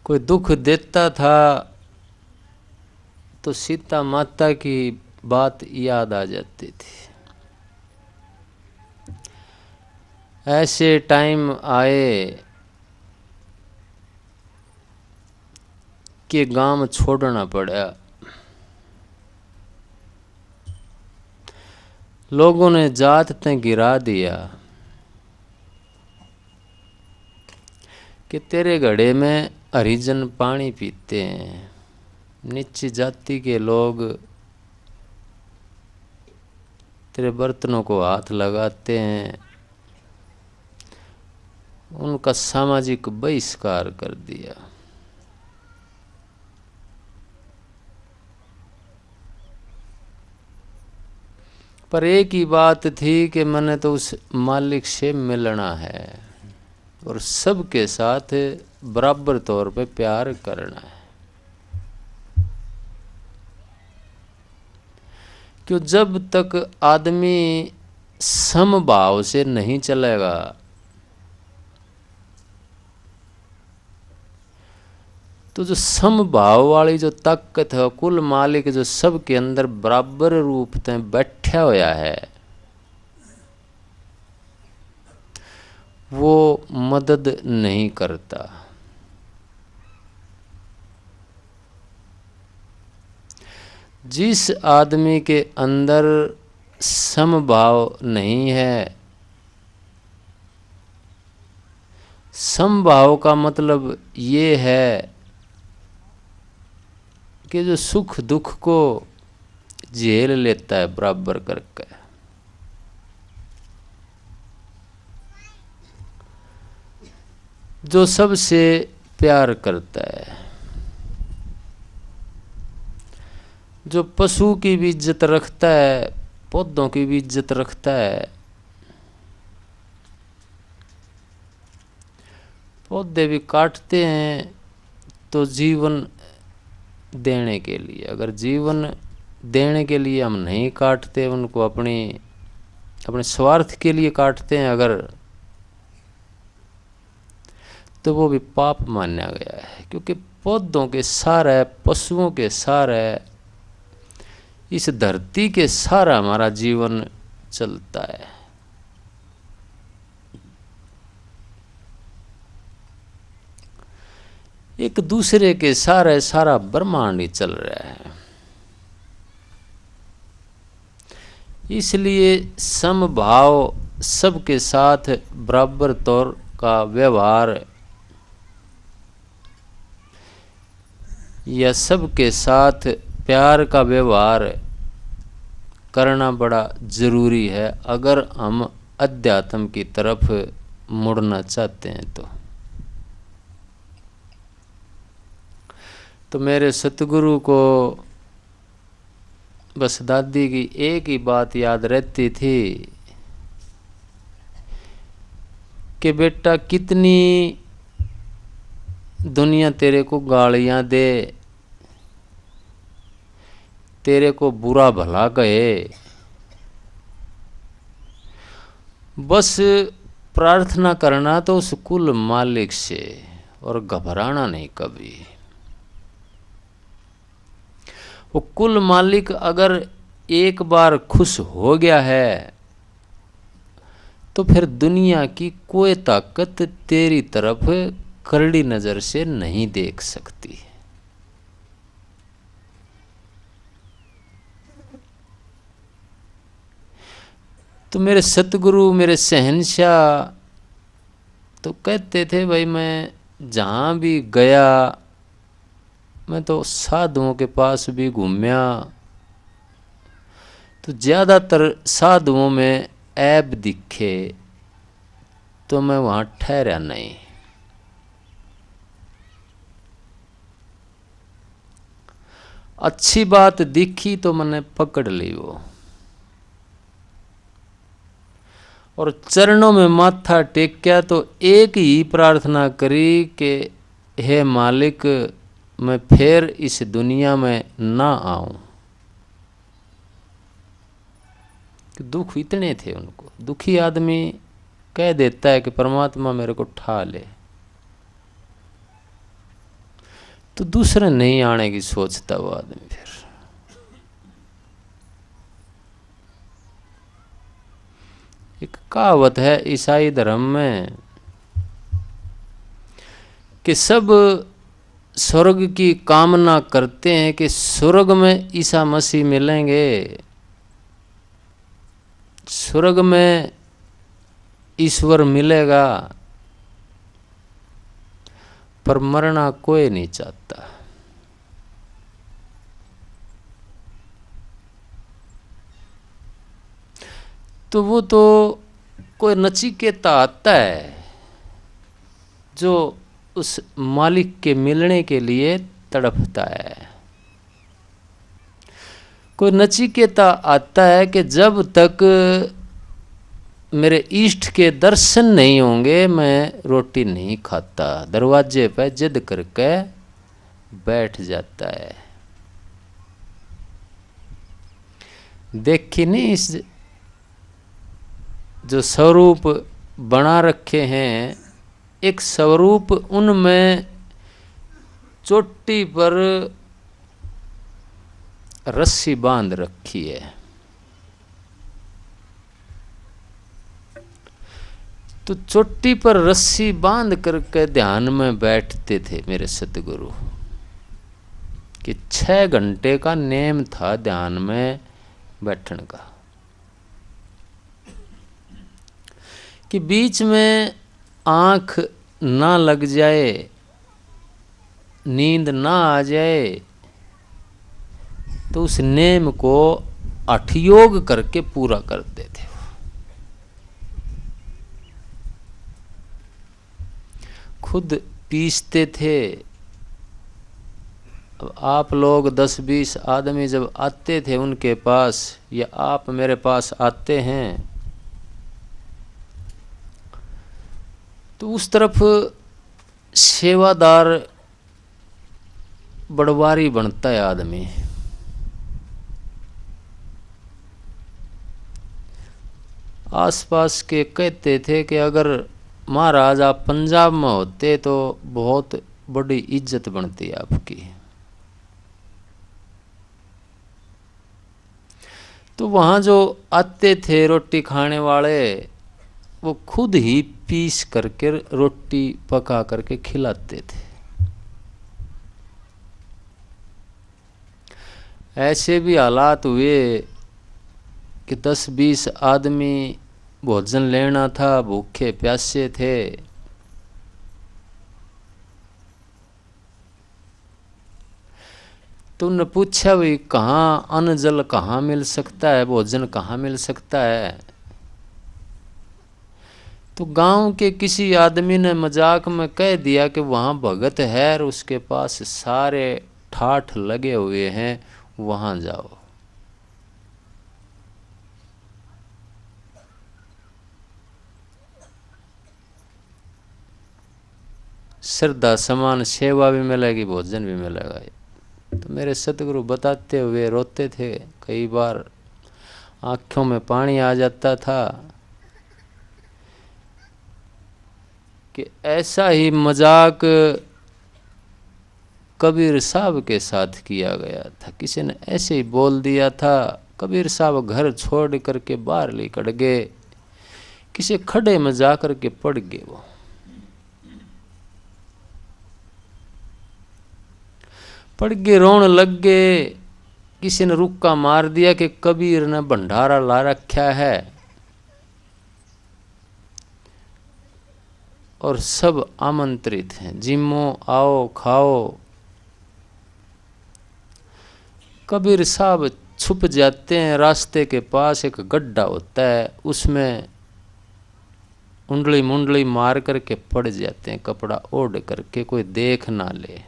कोई दुख देता था तो सीता माता की बात याद आ जाती थी। ऐसे टाइम आए कि गांव छोड़ना पड़ा। लोगों ने जात ते गिरा दिया कि तेरे घड़े में हरिजन पानी पीते हैं, नीची जाति के लोग तेरे बर्तनों को हाथ लगाते हैं। उनका सामाजिक बहिष्कार कर दिया। पर एक ही बात थी कि मैंने तो उस मालिक से मिलना है और सबके साथ बराबर तौर पे प्यार करना है। क्यों जब तक आदमी समभाव से नहीं चलेगा तो जो समभाव वाली जो ताकत है, कुल मालिक जो सबके अंदर बराबर रूप से बैठा होया है, वो मदद नहीं करता। जिस आदमी के अंदर समभाव नहीं है, समभाव का मतलब ये है कि जो सुख दुख को झेल लेता है बराबर करके, जो सबसे प्यार करता है, जो पशु की भी इज्जत रखता है, पौधों की भी इज्जत रखता है। पौधे भी काटते हैं तो जीवन देने के लिए। अगर जीवन देने के लिए हम नहीं काटते, उनको अपने स्वार्थ के लिए काटते हैं अगर, तो वो भी पाप माना गया है। क्योंकि पौधों के सारे, पशुओं के सारे, इस धरती के सारा हमारा जीवन चलता है। एक दूसरे के सारे सारा ब्रह्मांड ही चल रहा है। इसलिए समभाव, सबके साथ बराबर तौर का व्यवहार या सबके साथ प्यार का व्यवहार करना बड़ा जरूरी है अगर हम अध्यात्म की तरफ मुड़ना चाहते हैं। तो मेरे सतगुरु को बस दादी की एक ही बात याद रहती थी कि बेटा कितनी दुनिया तेरे को गालियां दे, तेरे को बुरा भला कहे, बस प्रार्थना करना तो उस कुल मालिक से और घबराना नहीं कभी। वो कुल मालिक अगर एक बार खुश हो गया है तो फिर दुनिया की कोई ताकत तेरी तरफ करड़ी नजर से नहीं देख सकती। तो मेरे सतगुरु, मेरे शहंशाह तो कहते थे, भाई मैं जहाँ भी गया, मैं तो साधुओं के पास भी घूमया, तो ज़्यादातर साधुओं में ऐब दिखे तो मैं वहाँ ठहरा नहीं। अच्छी बात दिखी तो मैंने पकड़ ली वो, और चरणों में माथा टेक्या तो एक ही प्रार्थना करी कि हे मालिक, मैं फिर इस दुनिया में ना आऊं। दुख इतने थे उनको। दुखी आदमी कह देता है कि परमात्मा मेरे को ठा ले, तो दूसरे नहीं आने की सोचता वो आदमी। फिर एक कहावत है ईसाई धर्म में कि सब स्वर्ग की कामना करते हैं कि स्वर्ग में ईसा मसीह मिलेंगे, स्वर्ग में ईश्वर मिलेगा, पर मरना कोई नहीं चाहता। तो वो तो कोई नचिकेता आता है जो उस मालिक के मिलने के लिए तड़पता है। कोई नचिकेता आता है कि जब तक मेरे इष्ट के दर्शन नहीं होंगे मैं रोटी नहीं खाता। दरवाजे पर जिद करके बैठ जाता है। देखी नहीं इस जो स्वरूप बना रखे हैं, एक स्वरूप उनमें चोटी पर रस्सी बांध रखी है। तो चोटी पर रस्सी बांध करके ध्यान में बैठते थे मेरे सतगुरु, कि 6 घंटे का नेम था ध्यान में बैठने का, कि बीच में आंख ना लग जाए, नींद ना आ जाए, तो उस नेम को अठयोग करके पूरा करते थे। खुद पीसते थे। अब आप लोग 10-20 आदमी जब आते थे उनके पास, या आप मेरे पास आते हैं, तो उस तरफ सेवादार बड़वारी बनता है आदमी। आसपास के कहते थे कि अगर महाराज आप पंजाब में होते तो बहुत बड़ी इज्जत बनती आपकी। तो वहाँ जो आते थे रोटी खाने वाले, वो खुद ही पीस करके रोटी पका करके खिलाते थे। ऐसे भी हालात हुए कि 10-20 आदमी भोजन लेना था, भूखे प्यासे थे। तो उन्होंने पूछा भाई कहाँ अन्न जल कहाँ मिल सकता है, भोजन कहाँ मिल सकता है। तो गांव के किसी आदमी ने मजाक में कह दिया कि वहाँ भगत है और उसके पास सारे ठाठ लगे हुए हैं, वहाँ जाओ। श्रद्धा समान सेवा भी मिलेगी, भोजन भी मिलेगा। तो मेरे सतगुरु बताते हुए रोते थे, कई बार आँखों में पानी आ जाता था कि ऐसा ही मजाक कबीर साहब के साथ किया गया था। किसी ने ऐसे ही बोल दिया था, कबीर साहब घर छोड़ करके बाहर निकल गए, किसी खड्डे में जा करके पड़ गए। वो पड़ गए, रोने लग गए। किसी ने रुक्का मार दिया कि कबीर ने भंडारा ला रखा है, और सब आमंत्रित हैं, जिमो आओ खाओ। कबीर साहब छुप जाते हैं। रास्ते के पास एक गड्ढा होता है, उसमें उंडली मुंडली मार करके पड़ जाते हैं, कपड़ा ओढ़ करके कोई देख ना ले।